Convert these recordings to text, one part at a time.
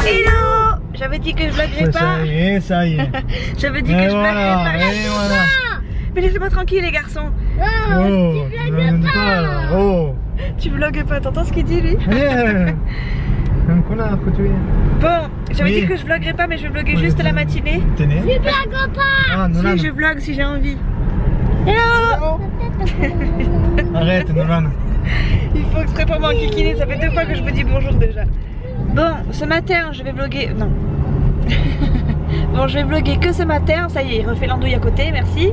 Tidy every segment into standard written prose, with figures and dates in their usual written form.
Hello! J'avais dit que je vloggerais pas. Ça y est. J'avais dit que je vloggerais pas. Et voilà. Mais laissez-moi tranquille les garçons. Oh, tu vlogues pas là. Oh. Tu vlogues pas, t'entends ce qu'il dit lui? Allez. Un connard que tu es. Bon, j'avais Oui. dit que je vloggerais pas mais je vais vlogger juste la matinée. T'es né? Tu blagues pas. Ah, Nolan. Si je vlog si j'ai envie. Hello! Arrête, Nolan. Il faut exprès pour m'enquiquiner, ça fait 2 fois que je vous dis bonjour déjà. Bon, ce matin je vais vlogger... Non. Bon, je vais vlogger que ce matin, ça y est, il refait l'andouille à côté, merci.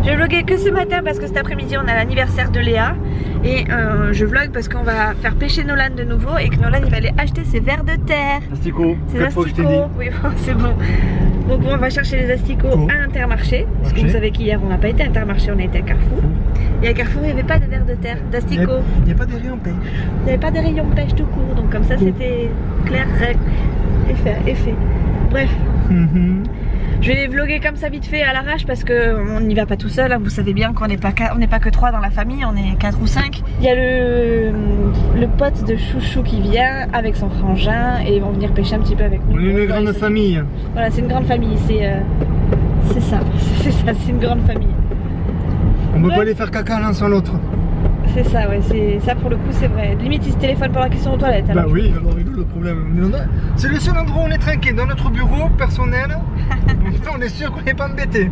Je vais vlogger que ce matin parce que cet après-midi on a l'anniversaire de Léa. Et je vlog parce qu'on va faire pêcher Nolan de nouveau et que Nolan il va aller acheter ses vers de terre. Asticots, Ses 4 fois que je t'ai dit. asticots, oui bon, c'est bon. Donc on va chercher les asticots Oh. à Intermarché. Parce que vous savez qu'hier on n'a pas été à Intermarché, on a été à Carrefour. Et à Carrefour il n'y avait pas de vers de terre, d'asticots. Il n'y a pas de rayons pêche. Il n'y avait pas de rayon pêche tout court. Donc comme ça c'était clair, règle, effet. Bref. Je vais vlogger comme ça vite fait à l'arrache parce qu'on n'y va pas tout seul, hein. Vous savez bien qu'on n'est pas que 3 dans la famille, on est 4 ou 5. Il y a le pote de Chouchou qui vient avec son frangin et ils vont venir pêcher un petit peu avec nous. On est une grande famille. Voilà, c'est une grande famille, c'est ça, c'est une grande famille. On peut Ouais. pas aller faire caca l'un sans l'autre. C'est ça, ouais, ça pour le coup c'est vrai. Limite ils se téléphonent pendant qu'ils sont aux toilettes. Alors. Bah oui, alors il est le problème. C'est le seul endroit où on est tranquille, dans notre bureau personnel. On est sûr qu'on n'est pas embêté.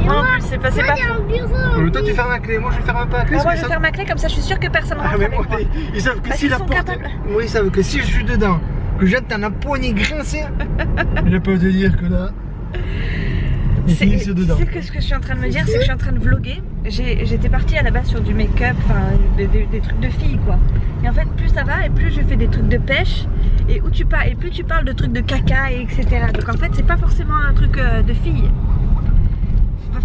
En plus c'est pas Moi, faux. j'ai un bureau. Toi tu fermes la clé, moi je ferme pas la clé. Moi parce je que vais faire ma clé comme ça je suis sûre que personne rentre Ah mais avec moi, moi. ils savent que Parce si qu'ils la sont porte... capables. Oui, ils savent que si je suis dedans, que j'entends la poignée grincer, je peux te dire que là... Ils finissent dedans. Tu sais que ce que je suis en train de me dire, c'est que je suis en train de vlogger. J'étais partie à la base sur du make-up, enfin des trucs de filles quoi. Et en fait plus ça va et plus je fais des trucs de pêche et plus tu parles de trucs de caca et etc. Donc en fait c'est pas forcément un truc de filles.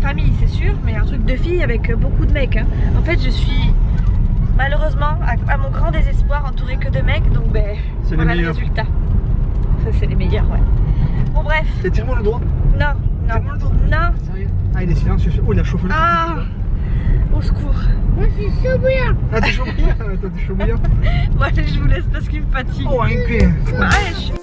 Famille c'est sûr, mais un truc de filles avec beaucoup de mecs. Hein. En fait je suis malheureusement à mon grand désespoir entourée que de mecs, donc ben C'est voilà les le meilleurs. résultat. Ça c'est les meilleurs ouais. Bon bref, Tire-moi le doigt. non. Tire-moi le doigt. Non. Sérieux. Ah il est silencieux. Oh il a chauffé le Ah, au secours. Moi, je suis chaud bouillant. Ah t'es chaud bouillant. Toi t'es chaud bouillant. Bon allez, je vous laisse parce qu'il me fatigue. Oh un cul. Ouais,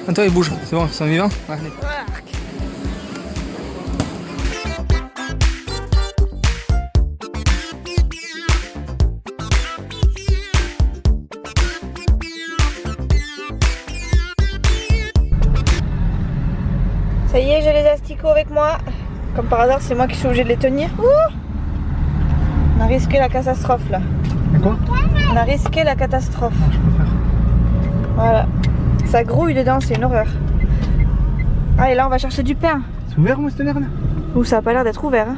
Attends il bouge, c'est bon, c'est en vivant. Allez. ça y est, j'ai les asticots avec moi. Comme par hasard, c'est moi qui suis obligée de les tenir. Ouh, on a risqué la catastrophe là. Quoi? On a risqué la catastrophe. Ah, je peux faire. Voilà. Ça grouille dedans, c'est une horreur. Ah et là on va chercher du pain. C'est ouvert moi cette merde? Ouh, ça a pas l'air d'être ouvert. Hein.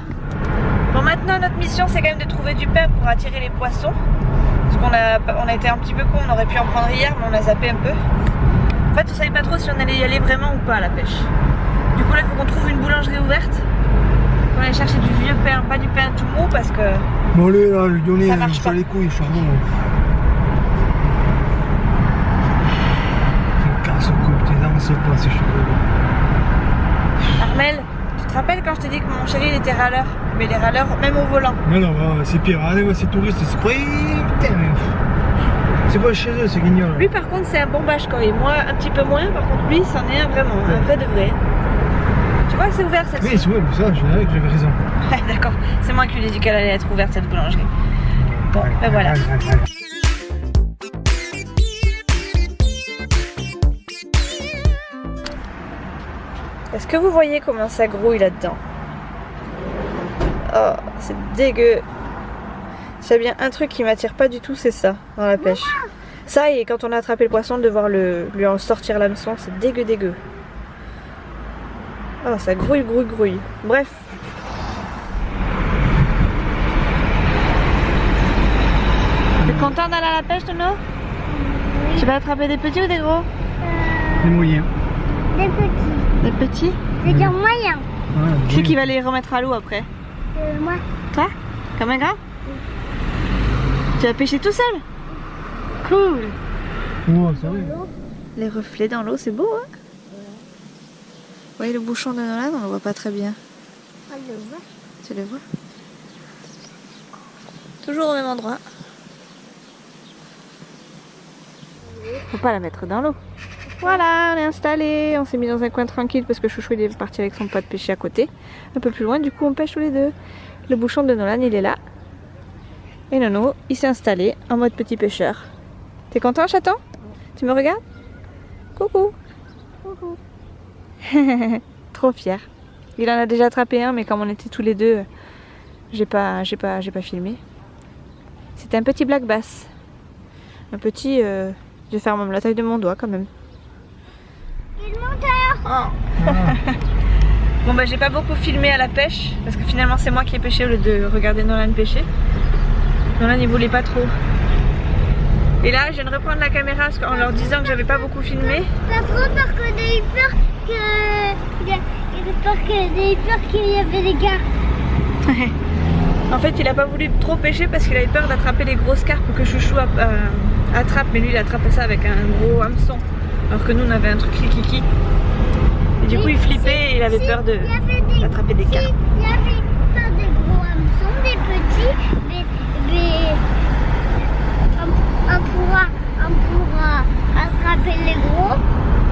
Bon maintenant notre mission c'est quand même de trouver du pain pour attirer les poissons. Parce qu'on a été un petit peu con, on aurait pu en prendre hier mais on a zappé un peu. En fait on savait pas trop si on allait y aller vraiment ou pas à la pêche. Du coup là il faut qu'on trouve une boulangerie ouverte. On va aller chercher du vieux pain, pas du pain tout mou parce que... Bon allez là, je lui donnais Ça marche sur pas. les couilles, charbon. Casse le coupe, t'es dans ce pas si je Armel, tu te rappelles quand je t'ai dit que mon chéri il était râleur? Mais il est râleur même au volant. Non, non, c'est pire. Allez, moi, c'est touriste, c'est quoi? Putain, mais... C'est pas chez eux, c'est guignol. Lui par contre c'est un bon bâche quand même. Moi un petit peu moins, par contre lui c'en est un vraiment, un vrai de vrai. Tu vois que c'est ouvert celle-ci? Oui, c'est vrai, ça, je dirais que j'avais raison. Ouais, d'accord, c'est moi qui lui ai dit qu'elle allait être ouverte cette boulangerie. Bon, Allez, ben voilà. allez, allez, allez. Est-ce que vous voyez comment ça grouille là-dedans? Oh, c'est dégueu. S'il y a bien un truc qui m'attire pas du tout, c'est ça, dans la pêche. Ça, et quand on a attrapé le poisson, de devoir lui en sortir l'hameçon, c'est dégueu. Oh, ça grouille. Bref. T'es content d'aller à la pêche, Tono? Tu vas attraper des petits ou des gros? Des moyens. Des petits. Des petits? C'est dire moyen. Qui c'est qui va les remettre à l'eau après? Moi. Toi? Comme un gars? Tu vas pêcher tout seul? Cool! Oh, ça va. Les reflets dans l'eau, c'est beau, hein? Vous voyez le bouchon de Nolan? On le voit pas très bien. On le voit. Tu le vois? Toujours au même endroit. Faut pas la mettre dans l'eau. Voilà, on est installé. On s'est mis dans un coin tranquille parce que Chouchou il est parti avec son pote pêcher à côté. Un peu plus loin, du coup on pêche tous les deux. Le bouchon de Nolan il est là. Et Nono il s'est installé en mode petit pêcheur. T'es content, chaton? Tu me regardes? Coucou. Coucou. Trop fier. Il en a déjà attrapé un, mais comme on était tous les deux, j'ai pas filmé. C'était un petit black bass. Un petit, je vais faire même la taille de mon doigt quand même. Il monte. Bon bah j'ai pas beaucoup filmé à la pêche, parce que finalement c'est moi qui ai pêché au lieu de regarder Nolan pêcher. Nolan il voulait pas trop. Et là je viens de reprendre la caméra en leur disant que j'avais pas beaucoup filmé. Pas trop parce qu'on a eu peur qu'il y avait des gars. En fait il a pas voulu trop pêcher parce qu'il avait peur d'attraper les grosses carpes pour que Chouchou attrape, mais lui il a attrapé ça avec un gros hameçon. Alors que nous on avait un truc kiki. Et du coup il flippait et il avait peur d'attraper des carpes. Il y avait peur des gros hameçons, des petits, mais on pourra attraper les gros,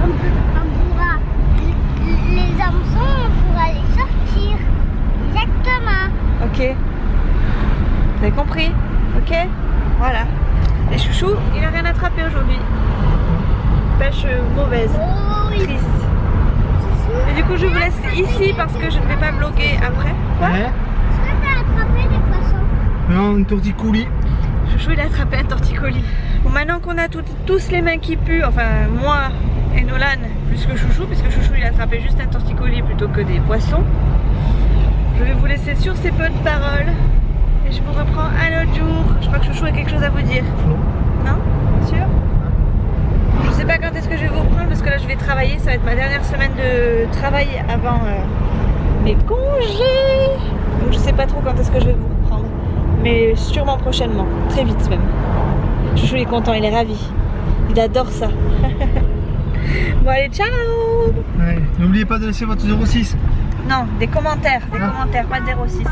on pourra les hameçons, on pourra les sortir. Exactement. Ok. Vous avez compris? Ok. Voilà. Et Chouchou, il a rien attrapé aujourd'hui. Pêche mauvaise. Oh oui. Triste. Et du coup je vous laisse ici parce que je ne vais pas vlogger après. Quoi? Ouais. Est-ce que tu as attrapé des poissons? Non, un torticolis. Chouchou il a attrapé un torticolis. Bon, maintenant qu'on a tous les mains qui puent, enfin moi et Nolan plus que Chouchou, puisque Chouchou il a attrapé juste un torticolis plutôt que des poissons. Je vais vous laisser sur ces bonnes paroles et je vous reprends un autre jour. Je crois que Chouchou a quelque chose à vous dire. Non? Sûr? Je sais pas quand est-ce que je vais vous reprendre parce que là je vais travailler, ça va être ma dernière semaine de travail avant mes congés. Donc je sais pas trop quand est-ce que je vais vous reprendre. Mais sûrement prochainement, très vite même. Chouchou il est content, il est ravi. Il adore ça. Bon allez, ciao! Ouais. N'oubliez pas de laisser votre 06. Non, des commentaires, pas de 06.